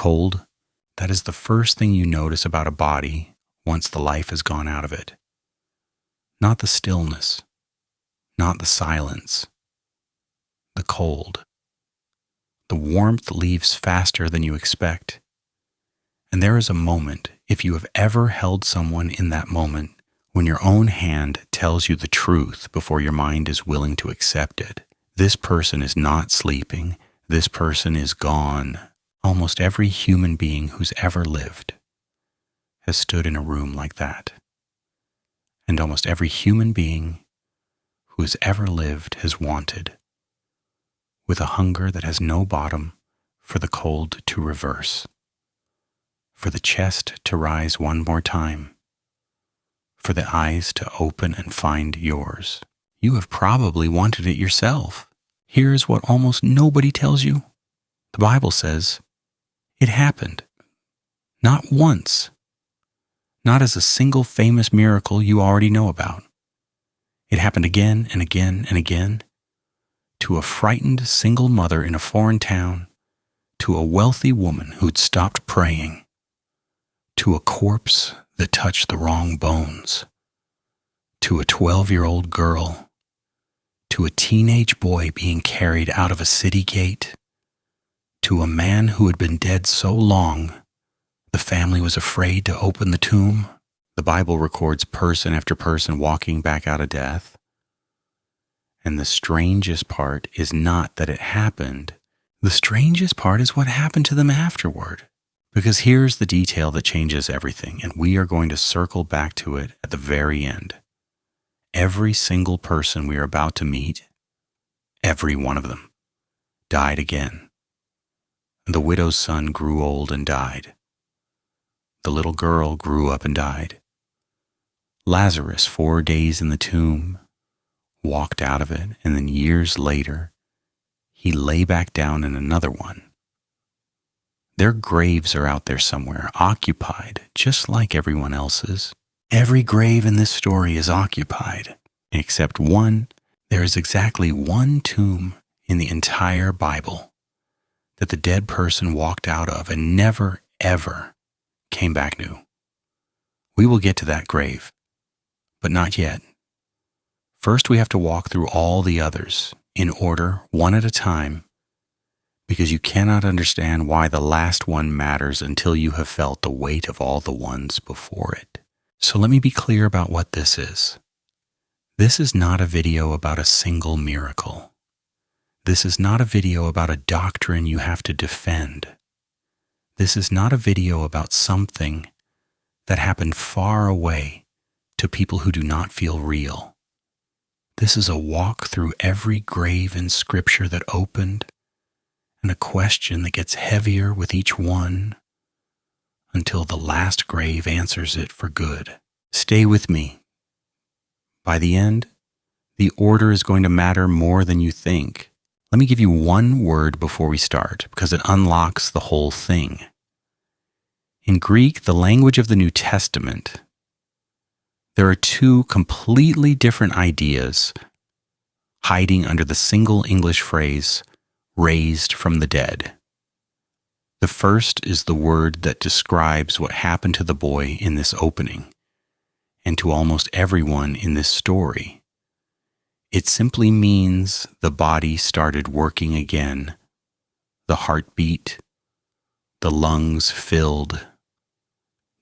cold, that is the first thing you notice about a body once the life has gone out of it. Not the stillness, not the silence, the cold. The warmth leaves faster than you expect. And there is a moment, if you have ever held someone in that moment, when your own hand tells you the truth before your mind is willing to accept it. This person is not sleeping. This person is gone. Almost every human being who's ever lived has stood in a room like that. And almost every human being who has ever lived has wanted, with a hunger that has no bottom, for the cold to reverse, for the chest to rise one more time, for the eyes to open and find yours. You have probably wanted it yourself. Here's what almost nobody tells you. The Bible says it happened. Not once. Not as a single famous miracle you already know about. It happened again and again and again, to a frightened single mother in a foreign town, to a wealthy woman who'd stopped praying, to a corpse that touched the wrong bones, to a 12-year-old girl, to a teenage boy being carried out of a city gate, to a man who had been dead so long the family was afraid to open the tomb. The Bible records person after person walking back out of death. And the strangest part is not that it happened. The strangest part is what happened to them afterward. Because here's the detail that changes everything, and we are going to circle back to it at the very end. Every single person we are about to meet, every one of them, died again. The widow's son grew old and died. The little girl grew up and died. Lazarus, 4 days in the tomb, walked out of it, and then years later, he lay back down in another one. Their graves are out there somewhere, occupied, just like everyone else's. Every grave in this story is occupied, except one. There is exactly one tomb in the entire Bible that the dead person walked out of and never, ever came back new. We will get to that grave, but not yet. First, we have to walk through all the others in order, one at a time, because you cannot understand why the last one matters until you have felt the weight of all the ones before it. So let me be clear about what this is. This is not a video about a single miracle. This is not a video about a doctrine you have to defend. This is not a video about something that happened far away to people who do not feel real. This is a walk through every grave in Scripture that opened, and a question that gets heavier with each one until the last grave answers it for good. Stay with me. By the end, the order is going to matter more than you think. Let me give you one word before we start, because it unlocks the whole thing. In Greek, the language of the New Testament, there are two completely different ideas hiding under the single English phrase, raised from the dead. The first is the word that describes what happened to the boy in this opening, and to almost everyone in this story. It simply means the body started working again, the heart beat, the lungs filled.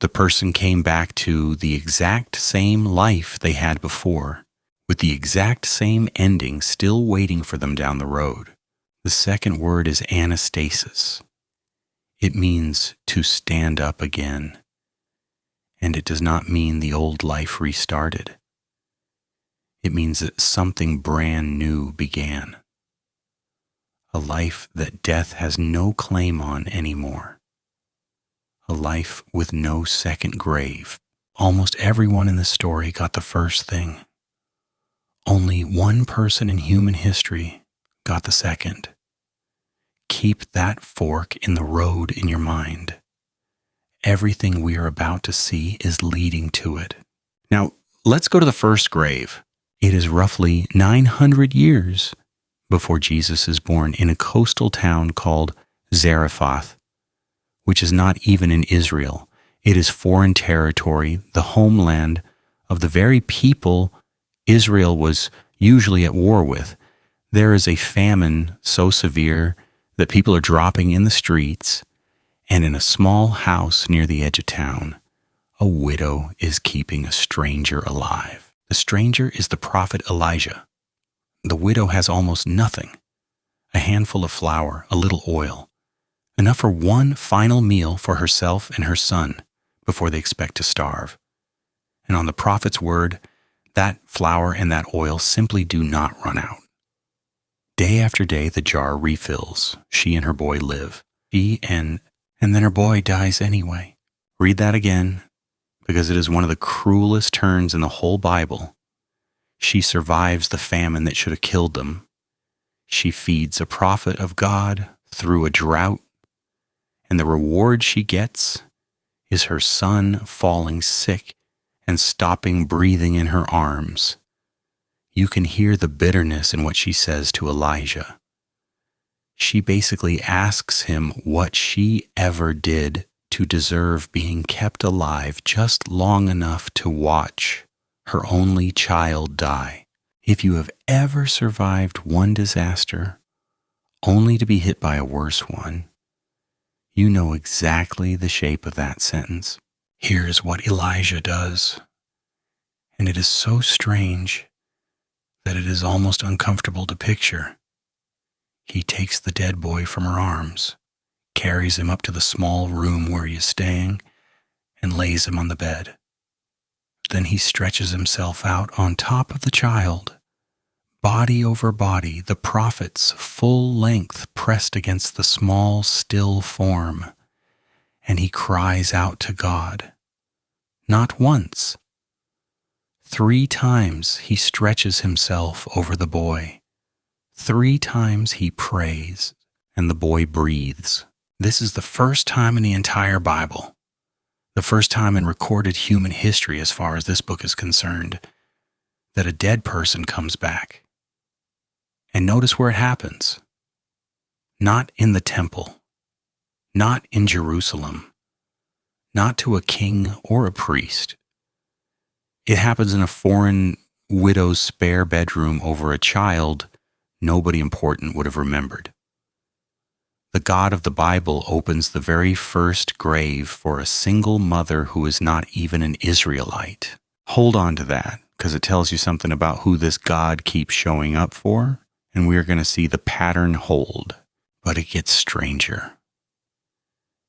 The person came back to the exact same life they had before, with the exact same ending still waiting for them down the road. The second word is anastasis. It means to stand up again, and it does not mean the old life restarted. It means that something brand new began, a life that death has no claim on anymore, a life with no second grave. Almost everyone in the story got the first thing. Only one person in human history got the second. Keep that fork in the road in your mind. Everything we are about to see is leading to it. Now, let's go to the first grave. It is roughly 900 years before Jesus is born in a coastal town called Zarephath, which is not even in Israel. It is foreign territory, the homeland of the very people Israel was usually at war with. There is a famine so severe that people are dropping in the streets, and in a small house near the edge of town, a widow is keeping a stranger alive. The stranger is the prophet Elijah. The widow has almost nothing: a handful of flour, a little oil, enough for one final meal for herself and her son before they expect to starve. And on the prophet's word, that flour and that oil simply do not run out. Day after day, the jar refills. She and her boy live. And then her boy dies anyway. Read that again, because it is one of the cruelest turns in the whole Bible. She survives the famine that should have killed them. She feeds a prophet of God through a drought, and the reward she gets is her son falling sick and stopping breathing in her arms. You can hear the bitterness in what she says to Elijah. She basically asks him what she ever did to deserve being kept alive just long enough to watch her only child die. If you have ever survived one disaster only to be hit by a worse one, you know exactly the shape of that sentence. Here is what Elijah does, and it is so strange that it is almost uncomfortable to picture. He takes the dead boy from her arms, carries him up to the small room where he is staying, and lays him on the bed. Then he stretches himself out on top of the child, body over body, the prophet's full length pressed against the small, still form, and he cries out to God. Not once. 3 times he stretches himself over the boy. 3 times he prays, and the boy breathes. This is the first time in the entire Bible, the first time in recorded human history as far as this book is concerned, that a dead person comes back. And notice where it happens. Not in the temple, not in Jerusalem, not to a king or a priest. It happens in a foreign widow's spare bedroom over a child nobody important would have remembered. The God of the Bible opens the very first grave for a single mother who is not even an Israelite. Hold on to that, because it tells you something about who this God keeps showing up for, and we are going to see the pattern hold. But it gets stranger,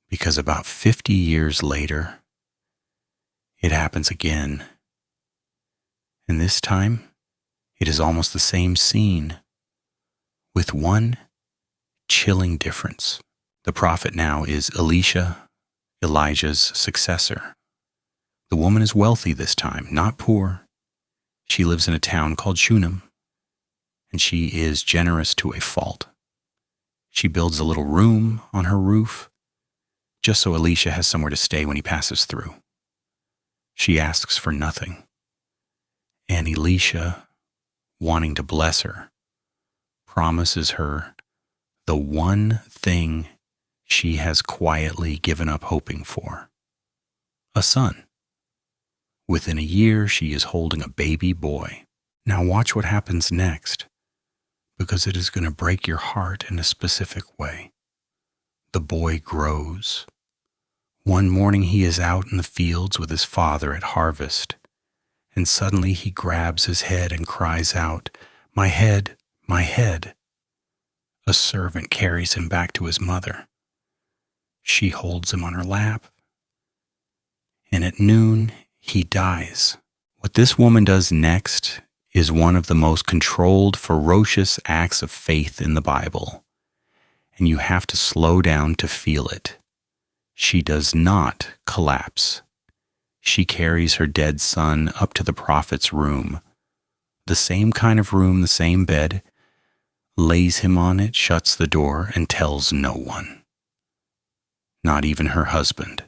because about 50 years later, it happens again. And this time, it is almost the same scene, with one chilling difference. The prophet now is Elisha, Elijah's successor. The woman is wealthy this time, not poor. She lives in a town called Shunem, and she is generous to a fault. She builds a little room on her roof, just so Elisha has somewhere to stay when he passes through. She asks for nothing. And Elisha, wanting to bless her, promises her the one thing she has quietly given up hoping for: a son. Within a year, she is holding a baby boy. Now watch what happens next, because it is going to break your heart in a specific way. The boy grows. One morning he is out in the fields with his father at harvest, and suddenly he grabs his head and cries out, "My head, my head." A servant carries him back to his mother. She holds him on her lap, and at noon he dies. What this woman does next is one of the most controlled, ferocious acts of faith in the Bible, and you have to slow down to feel it. She does not collapse. She carries her dead son up to the prophet's room, the same kind of room, the same bed, lays him on it, shuts the door, and tells no one, not even her husband.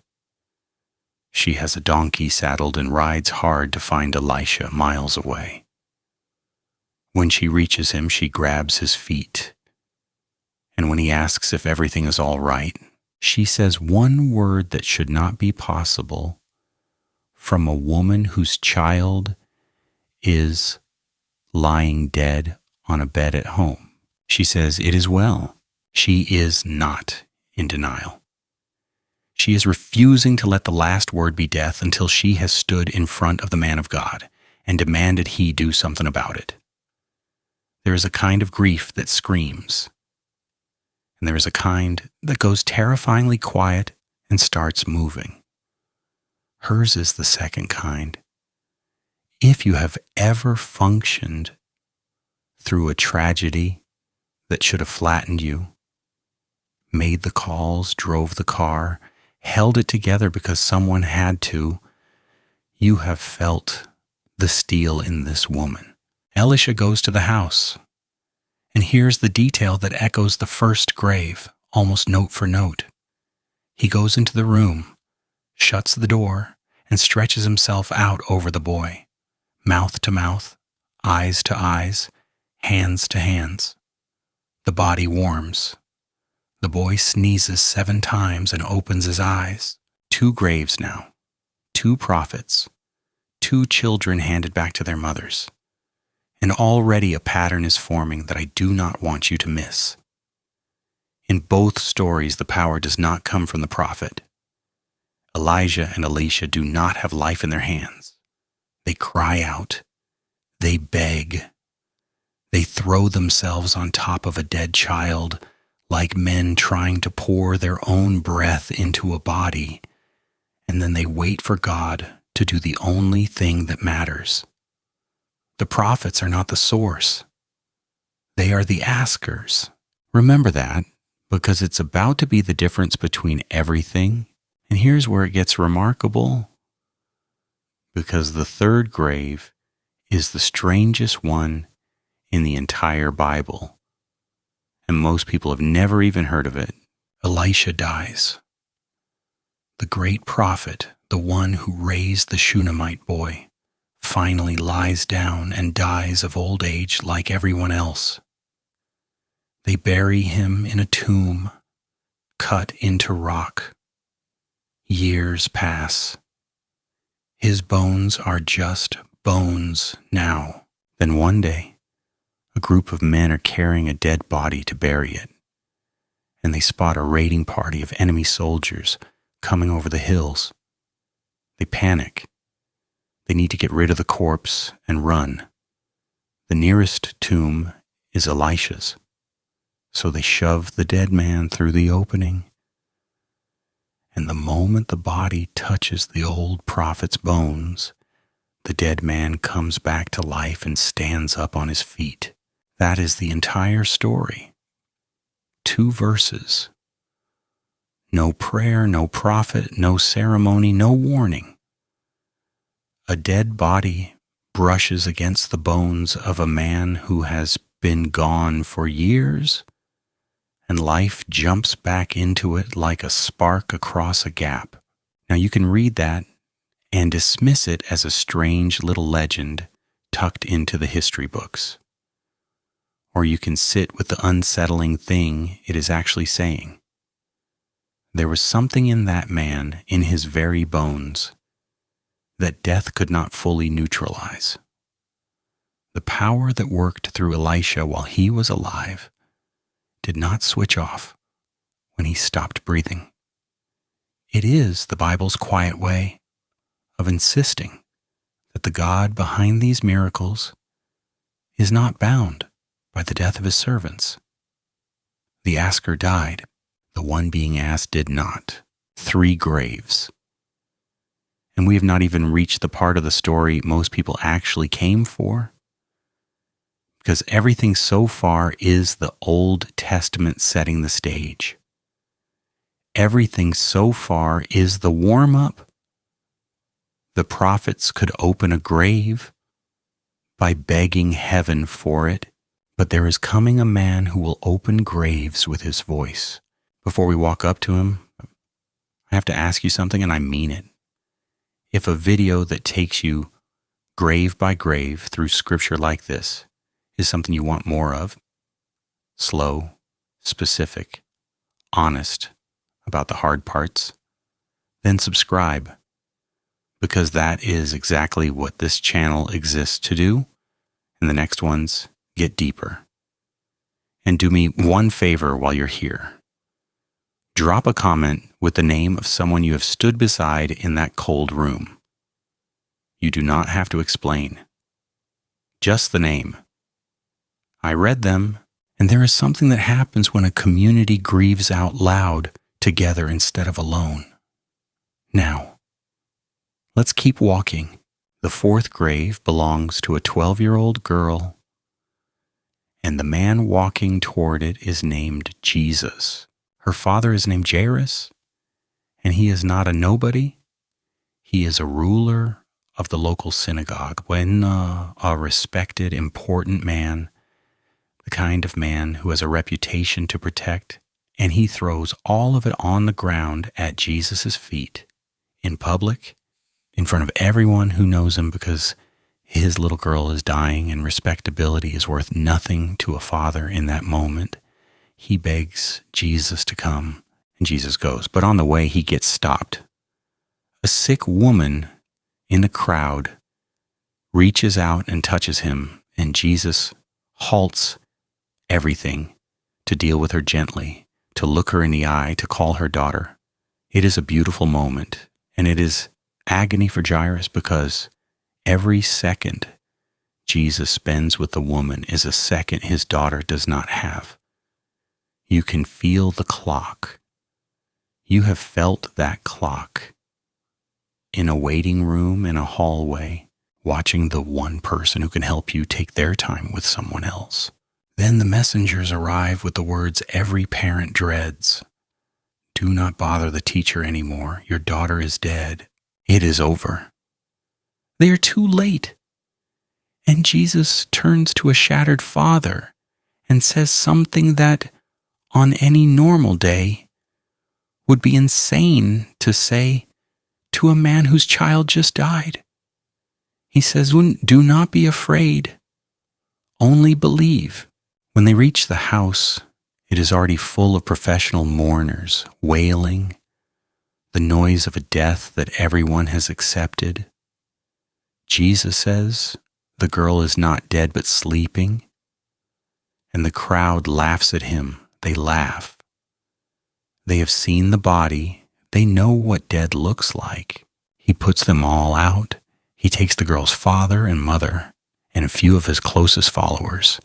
She has a donkey saddled and rides hard to find Elisha miles away. When she reaches him, she grabs his feet, and when he asks if everything is all right, She says one word that should not be possible from a woman whose child is lying dead on a bed at home. She says, "It is well." She is not in denial. She is refusing to let the last word be death until she has stood in front of the man of God and demanded he do something about it. There is a kind of grief that screams, and there is a kind that goes terrifyingly quiet and starts moving. Hers is the second kind. If you have ever functioned through a tragedy that should have flattened you, made the calls, drove the car, held it together because someone had to, you have felt the steel in this woman. Elisha goes to the house, and here's the detail that echoes the first grave, almost note for note. He goes into the room, shuts the door, and stretches himself out over the boy, mouth to mouth, eyes to eyes, hands to hands. The body warms. The boy sneezes 7 times and opens his eyes. 2 graves now, 2 prophets, 2 children handed back to their mothers. And already a pattern is forming that I do not want you to miss. In both stories, the power does not come from the prophet. Elijah and Elisha do not have life in their hands. They cry out. They beg. They throw themselves on top of a dead child, like men trying to pour their own breath into a body, and then they wait for God to do the only thing that matters. The prophets are not the source. They are the askers. Remember that, because it's about to be the difference between everything. And here's where it gets remarkable, because the third grave is the strangest one in the entire Bible. And most people have never even heard of it. Elisha dies. The great prophet, the one who raised the Shunammite boy, finally lies down and dies of old age like everyone else. They bury him in a tomb cut into rock. Years pass. His bones are just bones now. Then one day, a group of men are carrying a dead body to bury it, and they spot a raiding party of enemy soldiers coming over the hills. They panic. They need to get rid of the corpse and run. The nearest tomb is Elisha's, so they shove the dead man through the opening. And the moment the body touches the old prophet's bones, the dead man comes back to life and stands up on his feet. That is the entire story. 2 verses. No prayer, no prophet, no ceremony, no warning. A dead body brushes against the bones of a man who has been gone for years, and life jumps back into it like a spark across a gap. Now you can read that and dismiss it as a strange little legend tucked into the history books. Or you can sit with the unsettling thing it is actually saying. There was something in that man, in his very bones, that death could not fully neutralize. The power that worked through Elisha while he was alive did not switch off when he stopped breathing. It is the Bible's quiet way of insisting that the God behind these miracles is not bound by the death of his servants. The asker died. The one being asked did not. 3 graves. And we have not even reached the part of the story most people actually came for, because everything so far is the Old Testament setting the stage. Everything so far is the warm-up. The prophets could open a grave by begging heaven for it, but there is coming a man who will open graves with his voice. Before we walk up to him, I have to ask you something, and I mean it. If a video that takes you grave by grave through scripture like this is something you want more of, slow, specific, honest, about the hard parts, then subscribe, because that is exactly what this channel exists to do, and the next ones get deeper. And do me one favor while you're here. Drop a comment with the name of someone you have stood beside in that cold room. You do not have to explain. Just the name. I read them, and there is something that happens when a community grieves out loud together instead of alone. Now, let's keep walking. The fourth grave belongs to a 12-year-old girl, and the man walking toward it is named Jesus. Her father is named Jairus, and he is not a nobody. He is a ruler of the local synagogue, when a respected, important man, the kind of man who has a reputation to protect, and he throws all of it on the ground at Jesus' feet, in public, in front of everyone who knows him, because his little girl is dying and respectability is worth nothing to a father in that moment. He begs Jesus to come, and Jesus goes. But on the way, he gets stopped. A sick woman in the crowd reaches out and touches him, and Jesus halts everything to deal with her gently, to look her in the eye, to call her daughter. It is a beautiful moment, and it is agony for Jairus, because every second Jesus spends with the woman is a second his daughter does not have. You can feel the clock. You have felt that clock in a waiting room, in a hallway, watching the one person who can help you take their time with someone else. Then the messengers arrive with the words every parent dreads. Do not bother the teacher anymore. Your daughter is dead. It is over. They are too late. And Jesus turns to a shattered father and says something that on any normal day would be insane to say to a man whose child just died. He says, do not be afraid, only believe. When they reach the house, it is already full of professional mourners, wailing, the noise of a death that everyone has accepted. Jesus says, the girl is not dead but sleeping, and the crowd laughs at him. They laugh. They have seen the body. They know what dead looks like. He puts them all out. He takes the girl's father and mother and a few of his closest followers,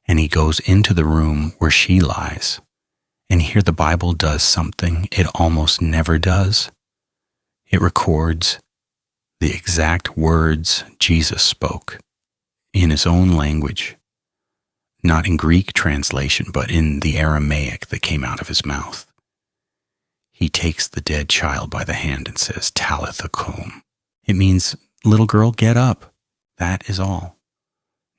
and he goes into the room where she lies. And here the Bible does something it almost never does. It records the exact words Jesus spoke in his own language, not in Greek translation, but in the Aramaic that came out of his mouth. He takes the dead child by the hand and says, Talitha koum. It means, little girl, get up. That is all.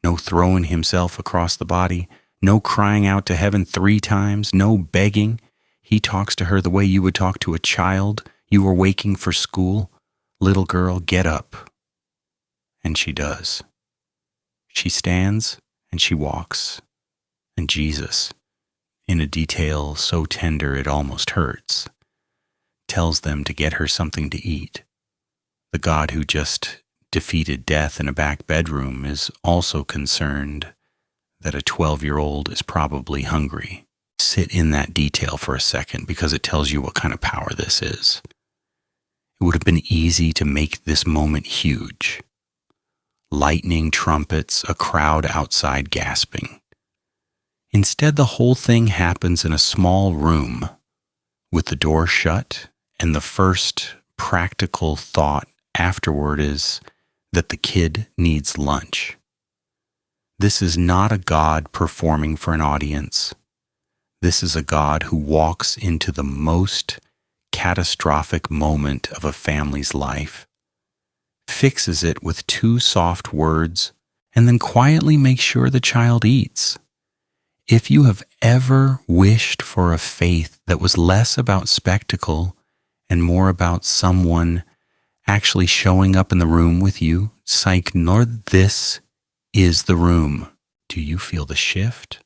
No throwing himself across the body, no crying out to heaven 3 times, no begging. He talks to her the way you would talk to a child you were waking for school. Little girl, get up. And she does. She stands and she walks. And Jesus, in a detail so tender it almost hurts, tells them to get her something to eat. The God who just defeated death in a back bedroom is also concerned that a 12-year-old is probably hungry. Sit in that detail for a second, because it tells you what kind of power this is. It would have been easy to make this moment huge. Lightning, trumpets, a crowd outside gasping. Instead, the whole thing happens in a small room with the door shut, and the first practical thought afterward is that the kid needs lunch. This is not a God performing for an audience. This is a God who walks into the most catastrophic moment of a family's life, fixes it with 2 soft words, and then quietly makes sure the child eats. If you have ever wished for a faith that was less about spectacle and more about someone actually showing up in the room with you, psych, nor this is the room. Do you feel the shift?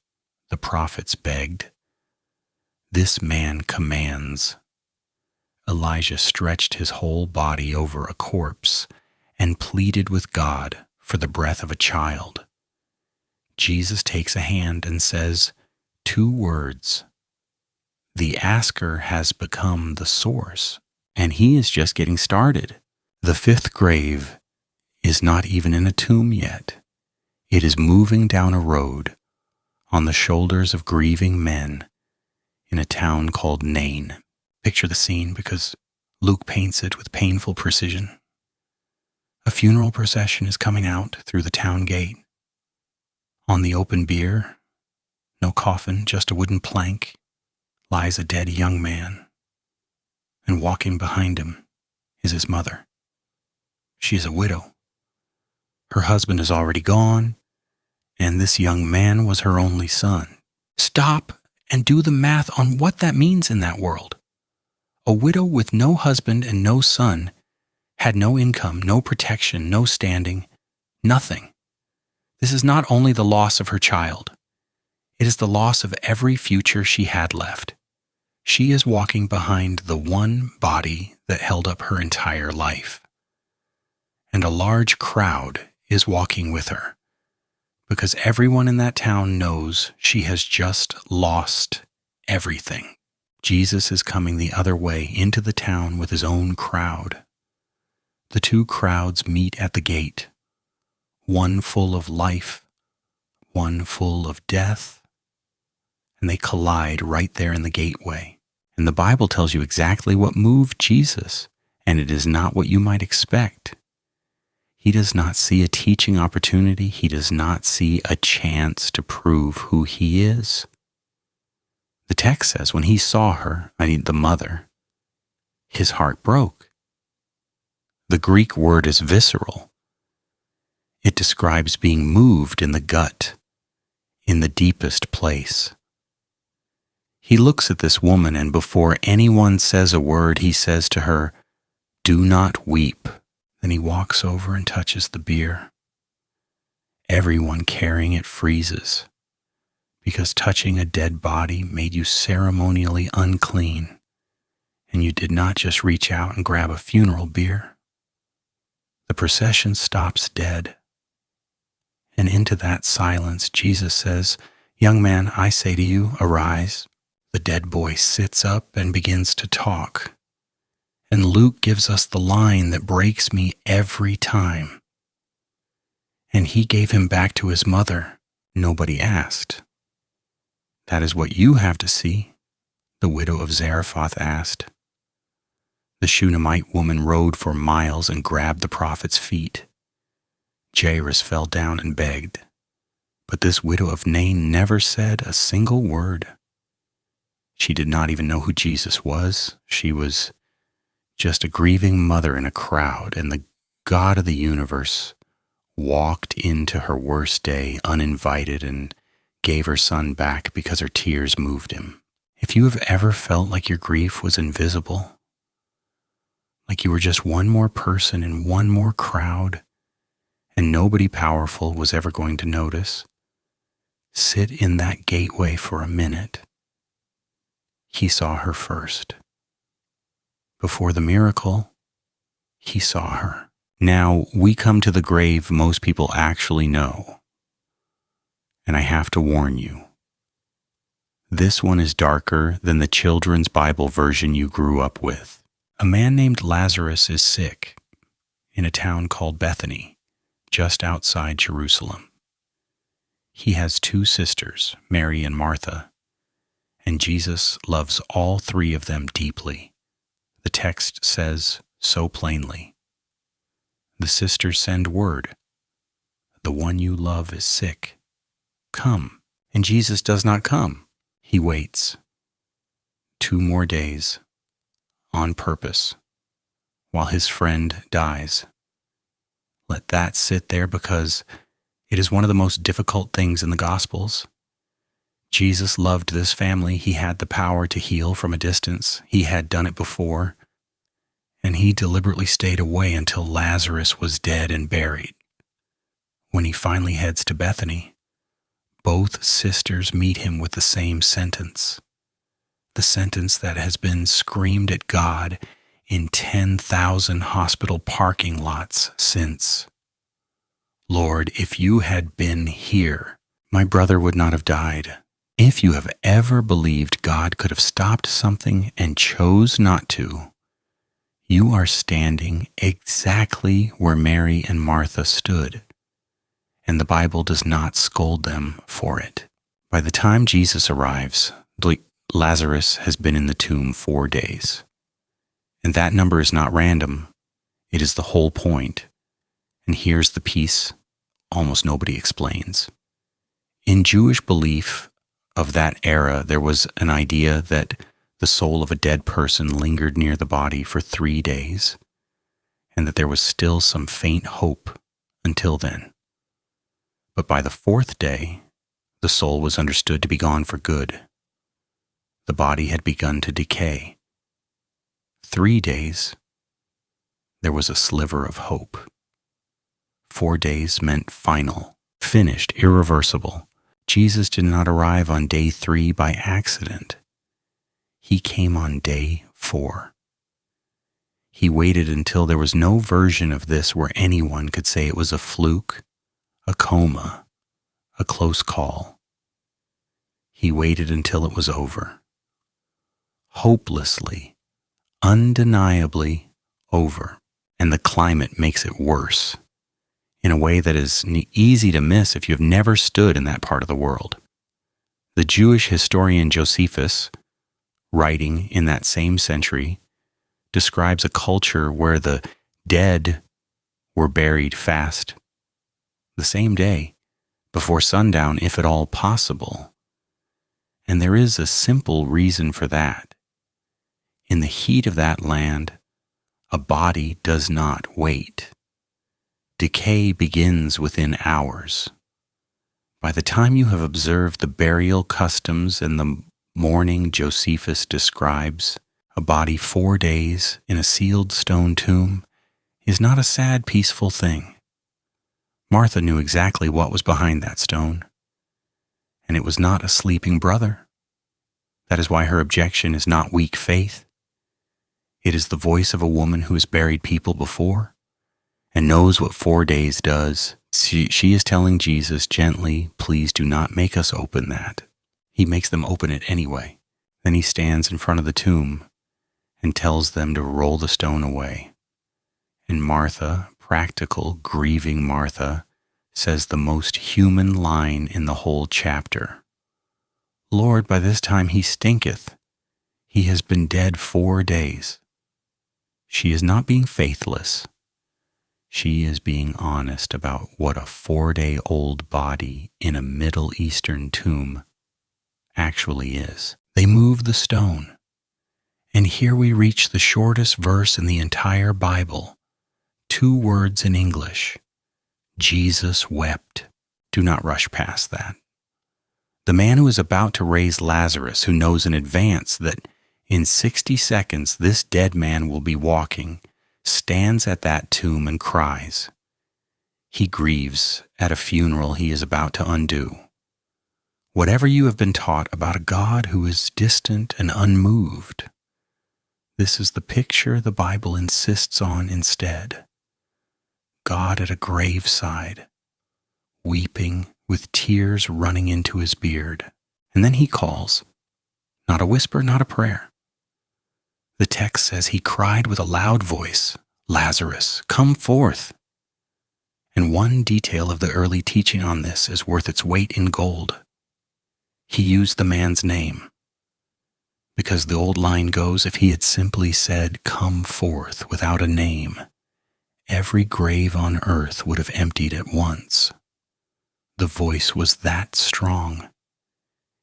The prophets begged. This man commands Elijah stretched his whole body over a corpse and pleaded with God for the breath of a child. Jesus takes a hand and says 2 words. The asker has become the source, and he is just getting started. The 5th grave is not even in a tomb yet. It is moving down a road on the shoulders of grieving men in a town called Nain. Picture the scene because Luke paints it with painful precision. A funeral procession is coming out through the town gate. On the open bier, no coffin, just a wooden plank, lies a dead young man, and walking behind him is his mother. She is a widow. Her husband is already gone, and this young man was her only son. Stop and do the math on what that means in that world. A widow with no husband and no son had no income, no protection, no standing, nothing. This is not only the loss of her child, it is the loss of every future she had left. She is walking behind the one body that held up her entire life. And a large crowd is walking with her, because everyone in that town knows she has just lost everything. Jesus is coming the other way into the town with his own crowd. The 2 crowds meet at the gate, one full of life, one full of death, and they collide right there in the gateway. And the Bible tells you exactly what moved Jesus, and it is not what you might expect. He does not see a teaching opportunity. He does not see a chance to prove who he is. The text says when he saw her, the mother, his heart broke. The Greek word is visceral. It describes being moved in the gut, in the deepest place. He looks at this woman, and before anyone says a word, he says to her, "Do not weep." Then he walks over and touches the bier. Everyone carrying it freezes, because touching a dead body made you ceremonially unclean, and you did not just reach out and grab a funeral bier. The procession stops dead, and into that silence, Jesus says, "Young man, I say to you, arise." The dead boy sits up and begins to talk. And Luke gives us the line that breaks me every time. And he gave him back to his mother. Nobody asked. That is what you have to see, the widow of Zarephath asked. The Shunammite woman rode for miles and grabbed the prophet's feet. Jairus fell down and begged. But this widow of Nain never said a single word. She did not even know who Jesus was. She was just a grieving mother in a crowd, and the God of the universe walked into her worst day uninvited and gave her son back because her tears moved him. If you have ever felt like your grief was invisible, like you were just one more person in one more crowd, and nobody powerful was ever going to notice, sit in that gateway for a minute. He saw her first. Before the miracle, he saw her. Now, we come to the grave most people actually know. And I have to warn you, this one is darker than the children's Bible version you grew up with. A man named Lazarus is sick in a town called Bethany, just outside Jerusalem. He has 2 sisters, Mary and Martha, and Jesus loves all 3 of them deeply. The text says so plainly. The sisters send word, "The one you love is sick. Come." And Jesus does not come. He waits 2 more days on purpose while his friend dies. Let that sit there because it is one of the most difficult things in the Gospels. Jesus loved this family. He had the power to heal from a distance. He had done it before. And he deliberately stayed away until Lazarus was dead and buried. When he finally heads to Bethany, both sisters meet him with the same sentence. the sentence that has been screamed at God in 10,000 hospital parking lots since. Lord, if you had been here, my brother would not have died. If you have ever believed God could have stopped something and chose not to, you are standing exactly where Mary and Martha stood, and the Bible does not scold them for it. By the time Jesus arrives, Lazarus has been in the tomb 4 days. And that number is not random. It is the whole point. And here's the piece almost nobody explains. In Jewish belief of that era, there was an idea that the soul of a dead person lingered near the body for 3 days, and that there was still some faint hope until then. But by the 4th day, the soul was understood to be gone for good. The body had begun to decay. 3 days, there was a sliver of hope. 4 days meant final, finished, irreversible. Jesus did not arrive on day 3 by accident. He came on day 4. He waited until there was no version of this where anyone could say it was a fluke, a coma, a close call. He waited until it was over. Hopelessly, undeniably over. And the climate makes it worse in a way that is easy to miss if you have never stood in that part of the world. The Jewish historian Josephus, writing in that same century, describes a culture where the dead were buried fast the same day, before sundown, if at all possible. And there is a simple reason for that. In the heat of that land, a body does not wait. Decay begins within hours. By the time you have observed the burial customs and the mourning Josephus describes, a body 4 days in a sealed stone tomb is not a sad, peaceful thing. Martha knew exactly what was behind that stone, and it was not a sleeping brother. That is why her objection is not weak faith. It is the voice of a woman who has buried people before and knows what 4 days does. She is telling Jesus gently, please do not make us open that. He makes them open it anyway. Then he stands in front of the tomb and tells them to roll the stone away. And Martha, practical, grieving Martha, says the most human line in the whole chapter. Lord, by this time he stinketh. He has been dead 4 days. She is not being faithless. She is being honest about what a 4-day-old body in a Middle Eastern tomb actually is. They move the stone. And here we reach the shortest verse in the entire Bible. 2 words in English. Jesus wept. Do not rush past that. The man who is about to raise Lazarus, who knows in advance that in 60 seconds this dead man will be walking, stands at that tomb and cries. He grieves at a funeral he is about to undo. Whatever you have been taught about a God who is distant and unmoved, this is the picture the Bible insists on instead. God at a graveside, weeping with tears running into his beard. And then he calls, not a whisper, not a prayer. The text says he cried with a loud voice, Lazarus, come forth. And one detail of the early teaching on this is worth its weight in gold. He used the man's name, because the old line goes, if he had simply said, come forth, without a name, every grave on earth would have emptied at once. The voice was that strong.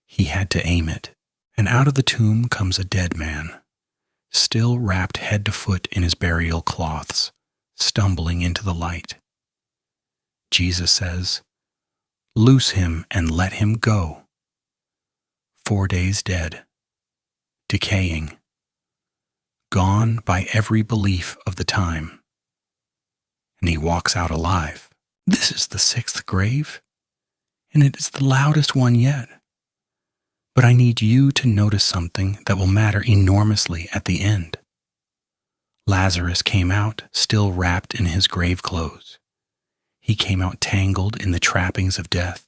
He had to aim it, and out of the tomb comes a dead man, still wrapped head to foot in his burial cloths, stumbling into the light. Jesus says, loose him and let him go. 4 days dead, decaying, gone by every belief of the time. And he walks out alive. This is the 6th grave, and it is the loudest one yet. But I need you to notice something that will matter enormously at the end. Lazarus came out still wrapped in his grave clothes. He came out tangled in the trappings of death,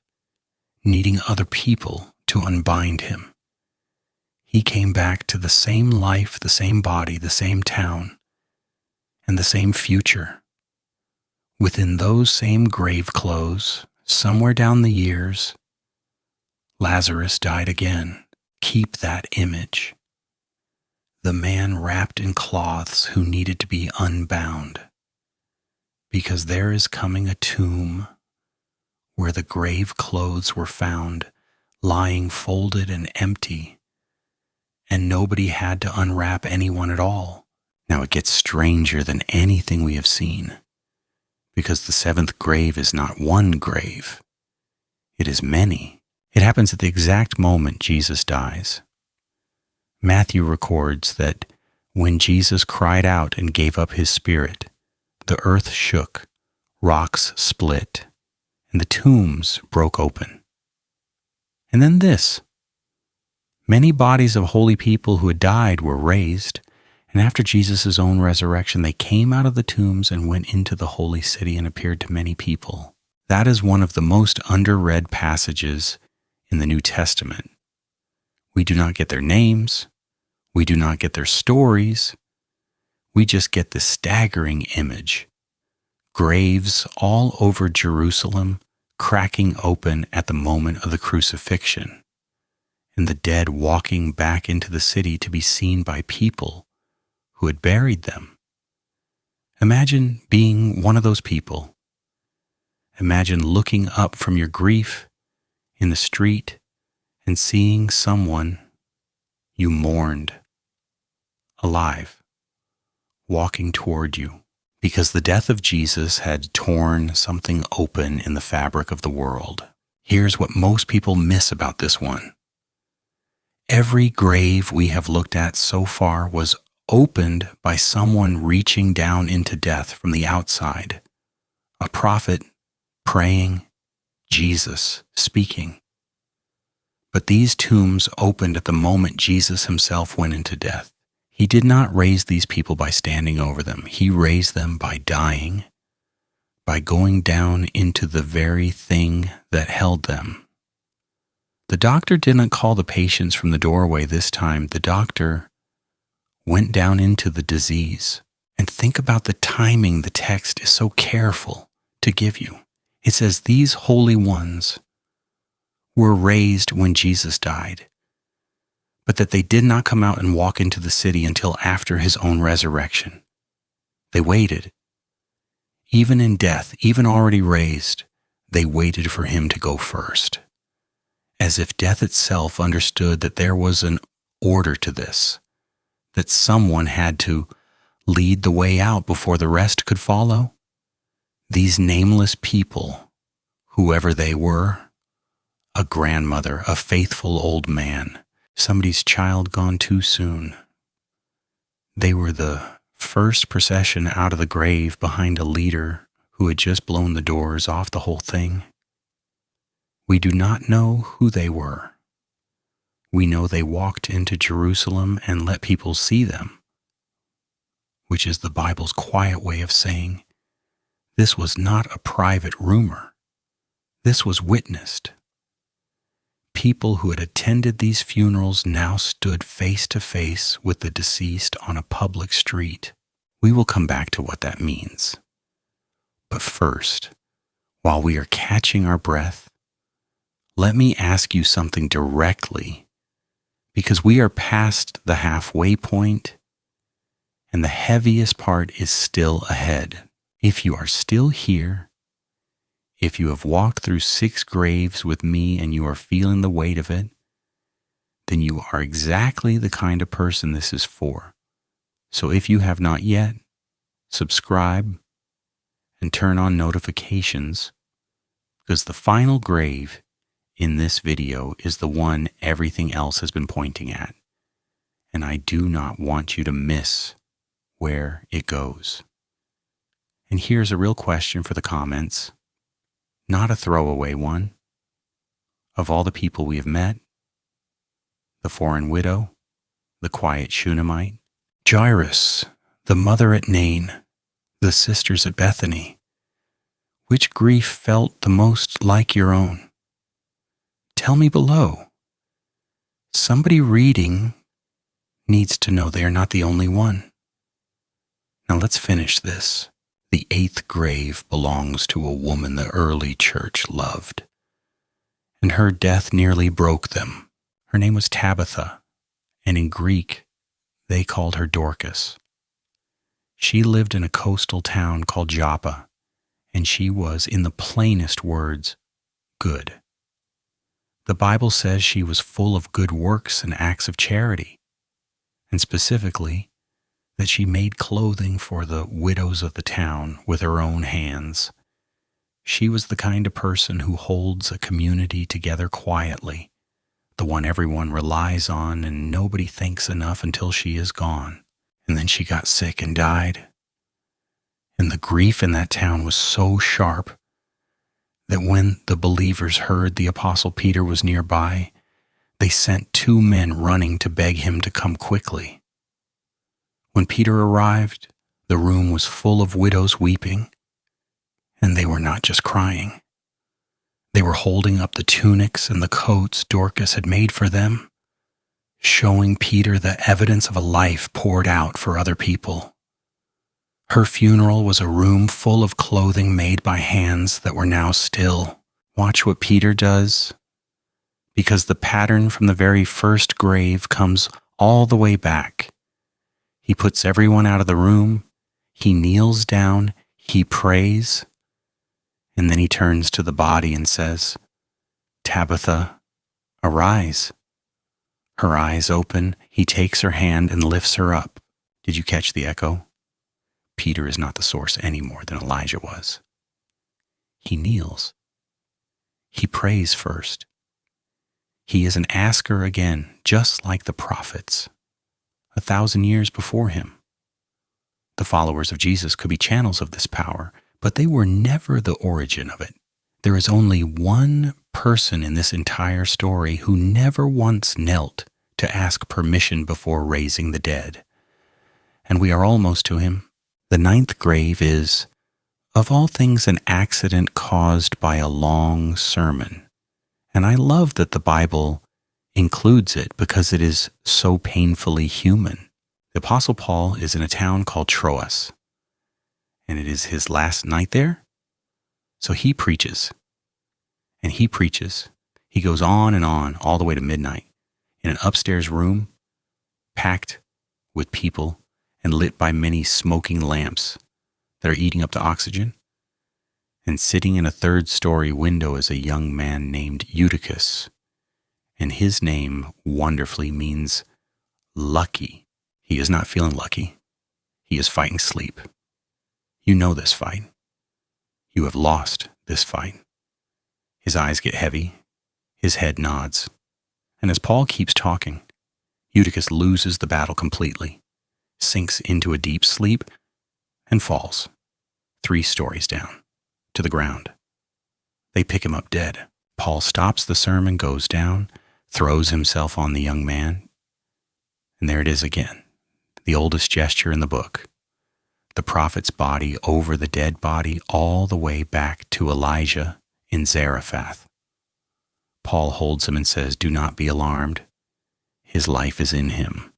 needing other people to unbind him. He came back to the same life, the same body, the same town, and the same future. Within those same grave clothes, somewhere down the years, Lazarus died again. Keep that image. The man wrapped in cloths who needed to be unbound. Because there is coming a tomb where the grave clothes were found, lying folded and empty, and nobody had to unwrap anyone at all. Now it gets stranger than anything we have seen, because the seventh grave is not one grave. It is many. It happens at the exact moment Jesus dies. Matthew records that when Jesus cried out and gave up his spirit, the earth shook, rocks split, and the tombs broke open. And then this. Many bodies of holy people who had died were raised, and after Jesus' own resurrection, they came out of the tombs and went into the holy city and appeared to many people. That is one of the most underread passages in the New Testament. We do not get their names. We do not get their stories. We just get the staggering image. Graves all over Jerusalem, cracking open at the moment of the crucifixion, and the dead walking back into the city to be seen by people who had buried them. Imagine being one of those people. Imagine looking up from your grief in the street and seeing someone you mourned alive, walking toward you, because the death of Jesus had torn something open in the fabric of the world. Here's what most people miss about this one. Every grave we have looked at so far was opened by someone reaching down into death from the outside. A prophet praying, Jesus speaking. But these tombs opened at the moment Jesus himself went into death. He did not raise these people by standing over them. He raised them by dying, by going down into the very thing that held them. The doctor didn't call the patients from the doorway this time. The doctor went down into the disease. And think about the timing the text is so careful to give you. It says these holy ones were raised when Jesus died, but that they did not come out and walk into the city until after his own resurrection. They waited. Even in death, even already raised, they waited for him to go first, as if death itself understood that there was an order to this, that someone had to lead the way out before the rest could follow. These nameless people, whoever they were, a grandmother, a faithful old man, somebody's child gone too soon. They were the first procession out of the grave behind a leader who had just blown the doors off the whole thing. We do not know who they were. We know they walked into Jerusalem and let people see them, which is the Bible's quiet way of saying this was not a private rumor. This was witnessed. People who had attended these funerals now stood face to face with the deceased on a public street. We will come back to what that means. But first, while we are catching our breath, let me ask you something directly, because we are past the halfway point and the heaviest part is still ahead. If you are still here, if you have walked through 6 graves with me and you are feeling the weight of it, then you are exactly the kind of person this is for. So if you have not yet, subscribe and turn on notifications, because the final grave in this video is the one everything else has been pointing at, and I do not want you to miss where it goes. And here's a real question for the comments. Not a throwaway one. Of all the people we have met, the foreign widow, the quiet Shunammite, Jairus, the mother at Nain, the sisters at Bethany. Which grief felt the most like your own? Tell me below. Somebody reading needs to know they are not the only one. Now let's finish this. The 8th grave belongs to a woman the early church loved, and her death nearly broke them. Her name was Tabitha, and in Greek, they called her Dorcas. She lived in a coastal town called Joppa, and she was, in the plainest words, good. The Bible says she was full of good works and acts of charity, and specifically, that she made clothing for the widows of the town with her own hands. She was the kind of person who holds a community together quietly, the one everyone relies on and nobody thinks enough until she is gone. And then she got sick and died. And the grief in that town was so sharp that when the believers heard the Apostle Peter was nearby, they sent 2 men running to beg him to come quickly. When Peter arrived, the room was full of widows weeping, and they were not just crying. They were holding up the tunics and the coats Dorcas had made for them, showing Peter the evidence of a life poured out for other people. Her funeral was a room full of clothing made by hands that were now still. Watch what Peter does, because the pattern from the very first grave comes all the way back. He puts everyone out of the room, he kneels down, he prays, and then he turns to the body and says, "Tabitha, arise." Her eyes open, he takes her hand and lifts her up. Did you catch the echo? Peter is not the source any more than Elijah was. He kneels. He prays first. He is an asker again, just like the prophets, 1,000 years before him. The followers of Jesus could be channels of this power, but they were never the origin of it. There is only one person in this entire story who never once knelt to ask permission before raising the dead. And we are almost to him. The 9th grave is, of all things, an accident caused by a long sermon. And I love that the Bible includes it because it is so painfully human. The Apostle Paul is in a town called Troas, and it is his last night there. So he preaches, and he preaches. He goes on and on all the way to midnight in an upstairs room packed with people and lit by many smoking lamps that are eating up the oxygen. And sitting in a 3rd-story window is a young man named Eutychus, and his name wonderfully means lucky. He is not feeling lucky. He is fighting sleep. You know this fight. You have lost this fight. His eyes get heavy. His head nods. And as Paul keeps talking, Eutychus loses the battle completely, sinks into a deep sleep, and falls 3 stories down to the ground. They pick him up dead. Paul stops the sermon, goes down, throws himself on the young man, and there it is again, the oldest gesture in the book. The prophet's body over the dead body all the way back to Elijah in Zarephath. Paul holds him and says, "Do not be alarmed. His life is in him.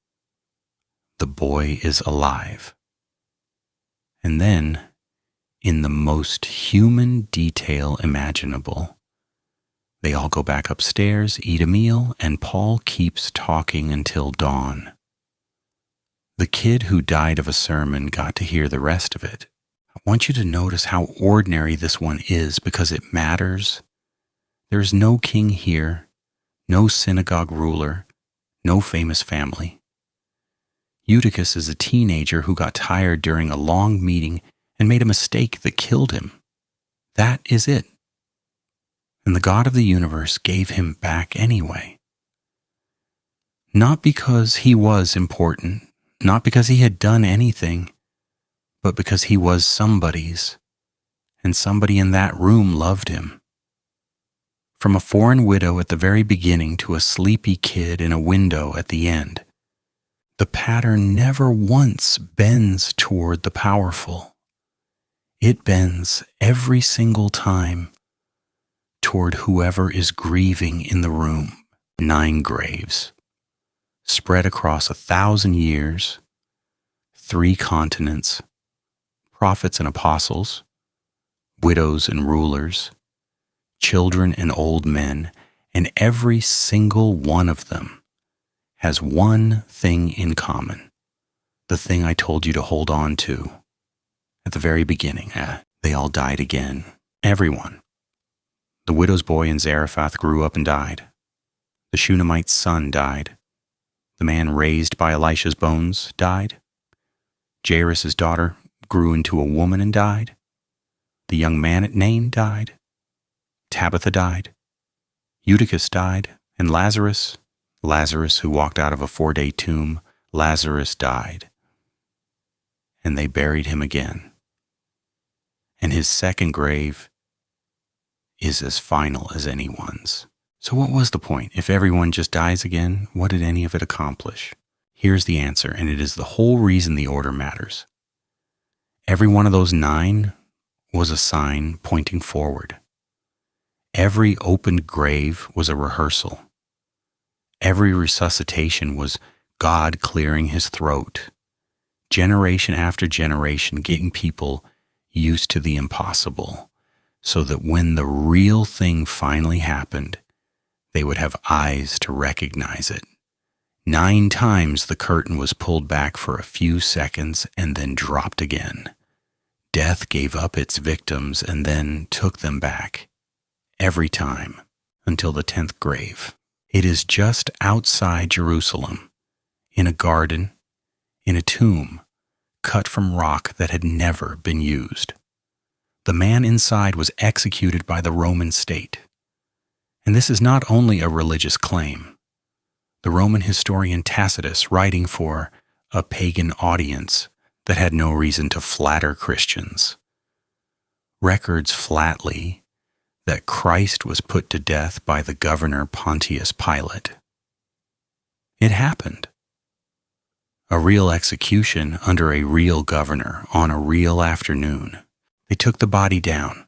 The boy is alive." And then, in the most human detail imaginable, they all go back upstairs, eat a meal, and Paul keeps talking until dawn. The kid who died of a sermon got to hear the rest of it. I want you to notice how ordinary this one is because it matters. There is no king here, no synagogue ruler, no famous family. Eutychus is a teenager who got tired during a long meeting and made a mistake that killed him. That is it. And the God of the universe gave him back anyway. Not because he was important, not because he had done anything, but because he was somebody's, and somebody in that room loved him. from a foreign widow at the very beginning to a sleepy kid in a window at the end. The pattern never once bends toward the powerful. It bends every single time toward whoever is grieving in the room. 9 graves, spread across 1,000 years, 3 continents, prophets and apostles, widows and rulers, children and old men, and every single one of them has one thing in common. The thing I told you to hold on to at the very beginning. They all died again. Everyone. The widow's boy in Zarephath grew up and died. The Shunammite's son died. The man raised by Elisha's bones died. Jairus' daughter grew into a woman and died. The young man at Nain died. Tabitha died. Eutychus died. And Lazarus, who walked out of a 4-day tomb, Lazarus died. And they buried him again. And his second grave is as final as anyone's. So what was the point? If everyone just dies again, what did any of it accomplish? Here's the answer, and it is the whole reason the order matters. Every one of those 9 was a sign pointing forward. Every opened grave was a rehearsal. Every resuscitation was God clearing his throat. Generation after generation getting people used to the impossible, so that when the real thing finally happened, they would have eyes to recognize it. 9 times the curtain was pulled back for a few seconds and then dropped again. Death gave up its victims and then took them back. Every time, until the 10th grave. It is just outside Jerusalem, in a garden, in a tomb, cut from rock that had never been used. The man inside was executed by the Roman state. And this is not only a religious claim. The Roman historian Tacitus, writing for a pagan audience that had no reason to flatter Christians, records flatly that Christ was put to death by the governor Pontius Pilate. It happened. A real execution under a real governor on a real afternoon. They took the body down.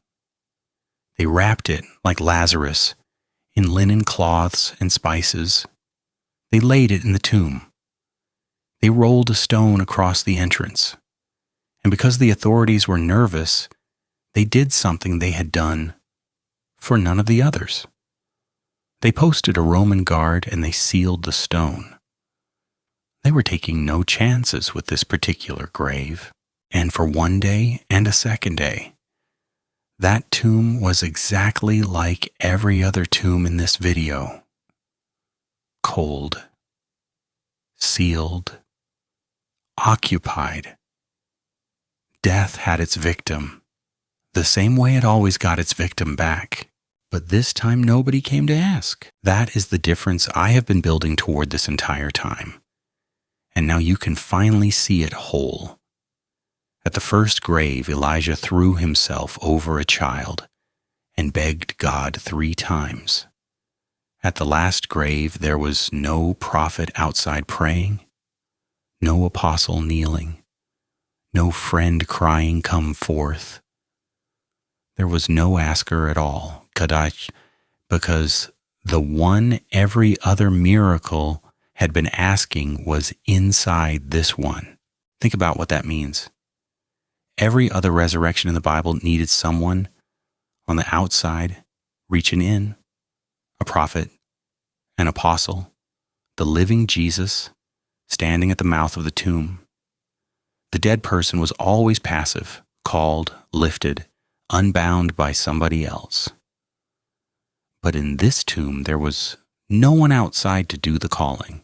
They wrapped it, like Lazarus, in linen cloths and spices. They laid it in the tomb. They rolled a stone across the entrance. And because the authorities were nervous, they did something they had done for none of the others. They posted a Roman guard and they sealed the stone. They were taking no chances with this particular grave. And for 1 day and a second day, that tomb was exactly like every other tomb in this video. Cold, sealed, occupied. Death had its victim, the same way it always got its victim back. But this time nobody came to ask. That is the difference I have been building toward this entire time. And now you can finally see it whole. At the first grave, Elijah threw himself over a child and begged God 3 times. At the last grave, there was no prophet outside praying, no apostle kneeling, no friend crying, "Come forth." There was no asker at all, Kadash, because the one every other miracle had been asking was inside this one. Think about what that means. Every other resurrection in the Bible needed someone on the outside reaching in, a prophet, an apostle, the living Jesus standing at the mouth of the tomb. The dead person was always passive, called, lifted, unbound by somebody else. But in this tomb, there was no one outside to do the calling.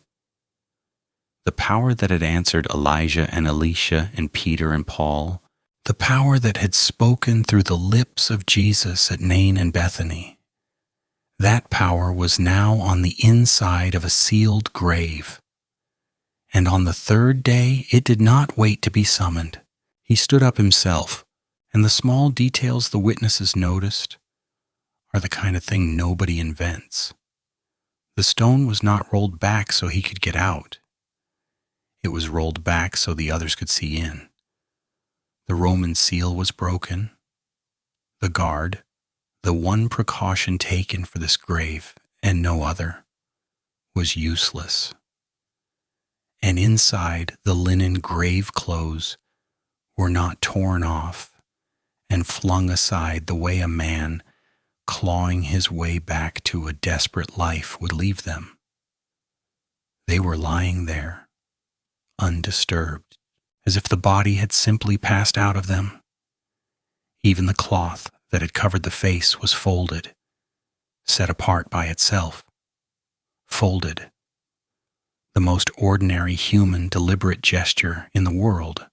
The power that had answered Elijah and Elisha and Peter and Paul, the power that had spoken through the lips of Jesus at Nain and Bethany, that power was now on the inside of a sealed grave. And on the 3rd day, it did not wait to be summoned. He stood up himself, and the small details the witnesses noticed are the kind of thing nobody invents. The stone was not rolled back so he could get out. It was rolled back so the others could see in. The Roman seal was broken. The guard, the one precaution taken for this grave and no other, was useless. And inside, the linen grave clothes were not torn off and flung aside the way a man clawing his way back to a desperate life would leave them. They were lying there, undisturbed, as if the body had simply passed out of them. Even the cloth that had covered the face was folded, set apart by itself. Folded. The most ordinary human deliberate gesture in the world,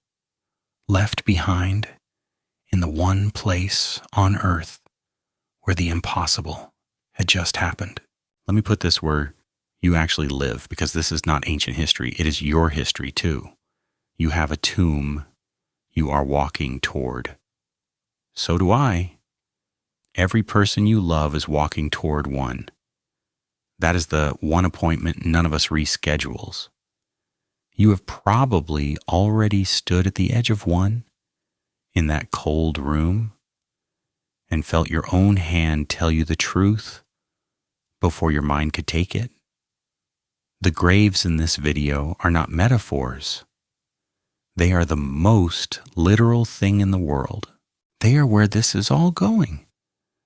left behind in the one place on earth where the impossible had just happened. Let me put this where you actually live, because this is not ancient history. It is your history too. You have a tomb you are walking toward. So do I. Every person you love is walking toward one. That is the one appointment none of us reschedules. You have probably already stood at the edge of one in that cold room and felt your own hand tell you the truth before your mind could take it. The graves in this video are not metaphors. They are the most literal thing in the world. They are where this is all going,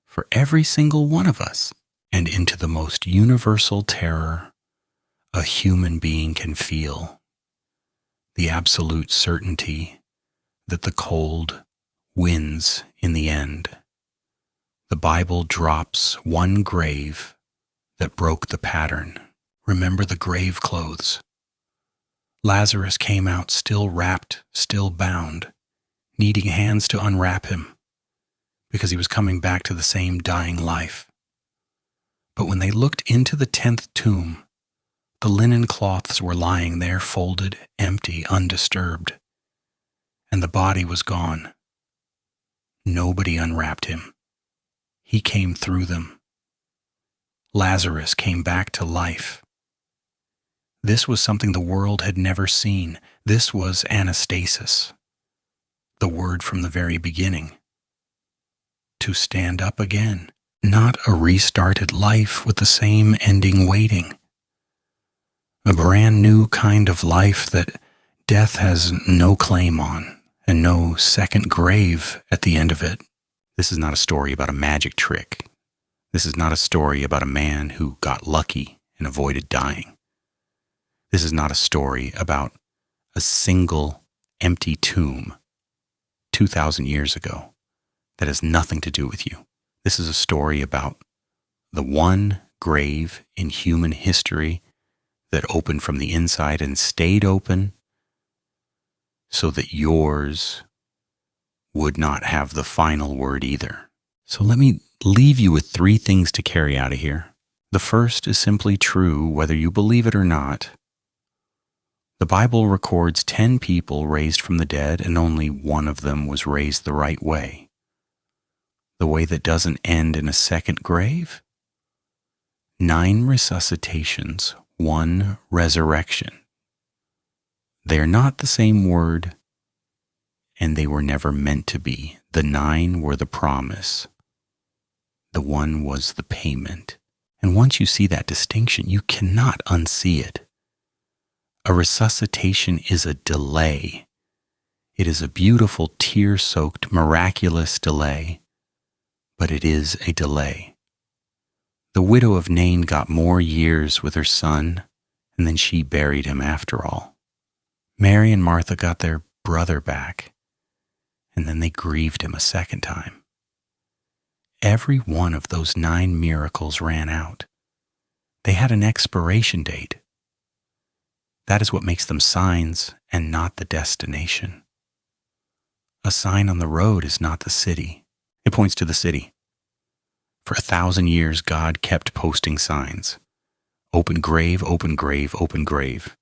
for every single one of us, and into the most universal terror a human being can feel, the absolute certainty that the cold wins in the end. The Bible drops one grave that broke the pattern. Remember the grave clothes. Lazarus came out still wrapped, still bound, needing hands to unwrap him, because he was coming back to the same dying life. But when they looked into the 10th tomb, the linen cloths were lying there folded, empty, undisturbed, and the body was gone. Nobody unwrapped him. He came through them. Lazarus came back to life. This was something the world had never seen. This was anastasis, the word from the very beginning. To stand up again, not a restarted life with the same ending waiting. A brand new kind of life that death has no claim on, and no second grave at the end of it. This is not a story about a magic trick. This is not a story about a man who got lucky and avoided dying. This is not a story about a single empty tomb 2,000 years ago that has nothing to do with you. This is a story about the one grave in human history that opened from the inside and stayed open so that yours would not have the final word either. So let me leave you with 3 things to carry out of here. The first is simply true whether you believe it or not. The Bible records 10 people raised from the dead, and only one of them was raised the right way. The way that doesn't end in a second grave? 9 resuscitations, 1 resurrection. They are not the same word, and they were never meant to be. The 9 were the promise. The 1 was the payment. And once you see that distinction, you cannot unsee it. A resuscitation is a delay. It is a beautiful, tear-soaked, miraculous delay, but it is a delay. The widow of Nain got more years with her son, and then she buried him after all. Mary and Martha got their brother back, and then they grieved him a second time. Every one of those 9 miracles ran out. They had an expiration date. That is what makes them signs and not the destination. A sign on the road is not the city. It points to the city. For 1,000 years, God kept posting signs. Open grave, open grave, open grave.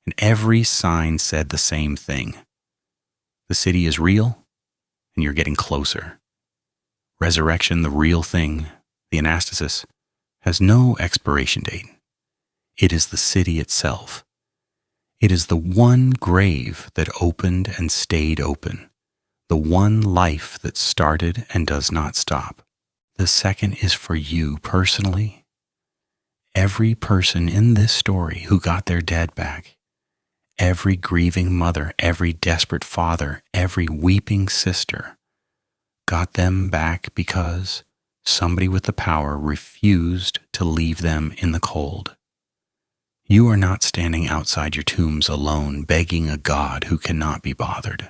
And every sign said the same thing. The city is real, and you're getting closer. Resurrection, the real thing, The anastasis has no expiration date. It is the city itself. It is the one grave that opened and stayed open, the one life that started and does not stop. The second is for you personally. Every person in this story who got their dead back, every grieving mother, every desperate father, every weeping sister, got them back because somebody with the power refused to leave them in the cold. You are not standing outside your tombs alone, begging a God who cannot be bothered.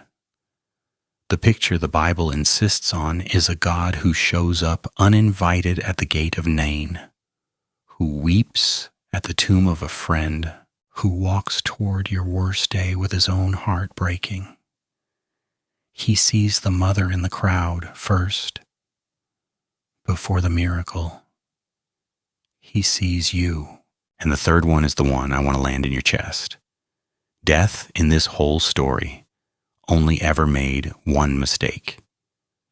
The picture the Bible insists on is a God who shows up uninvited at the gate of Nain, who weeps at the tomb of a friend, who walks toward your worst day with his own heart breaking. He sees the mother in the crowd first. Before the miracle, he sees you. And the third one is the one I want to land in your chest. Death in this whole story only ever made one mistake.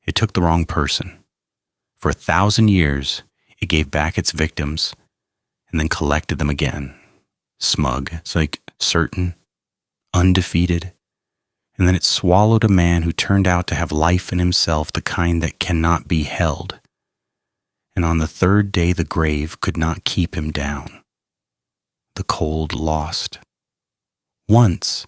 It took the wrong person. For 1,000 years, it gave back its victims and then collected them again. Smug, it's like certain, undefeated. And then it swallowed a man who turned out to have life in himself, the kind that cannot be held. And on the third day, the grave could not keep him down. The cold lost. Once.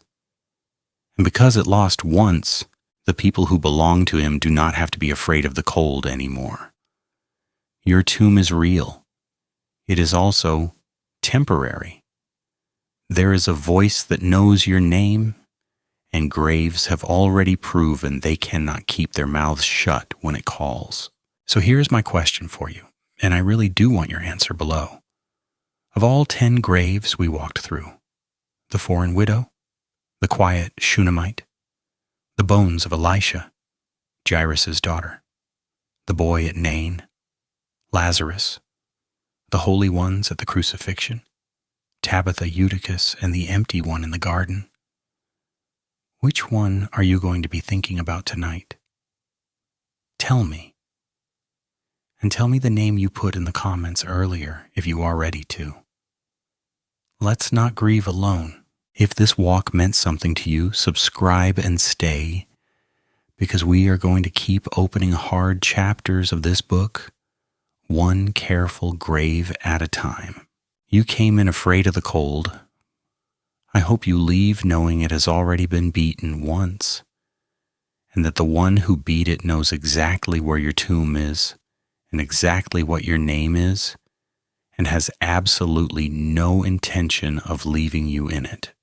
And because it lost once, the people who belong to him do not have to be afraid of the cold anymore. Your tomb is real. It is also temporary. There is a voice that knows your name, and graves have already proven they cannot keep their mouths shut when it calls. So here's my question for you, and I really do want your answer below. Of all 10 graves we walked through, the foreign widow, the quiet Shunammite, the bones of Elisha, Jairus' daughter, the boy at Nain, Lazarus, the holy ones at the crucifixion, Tabitha, Eutychus, and the empty one in the garden. Which one are you going to be thinking about tonight? Tell me. And tell me the name you put in the comments earlier if you are ready to. Let's not grieve alone. If this walk meant something to you, subscribe and stay, because we are going to keep opening hard chapters of this book, one careful grave at a time. You came in afraid of the cold. I hope you leave knowing it has already been beaten once, and that the one who beat it knows exactly where your tomb is and exactly what your name is, and has absolutely no intention of leaving you in it.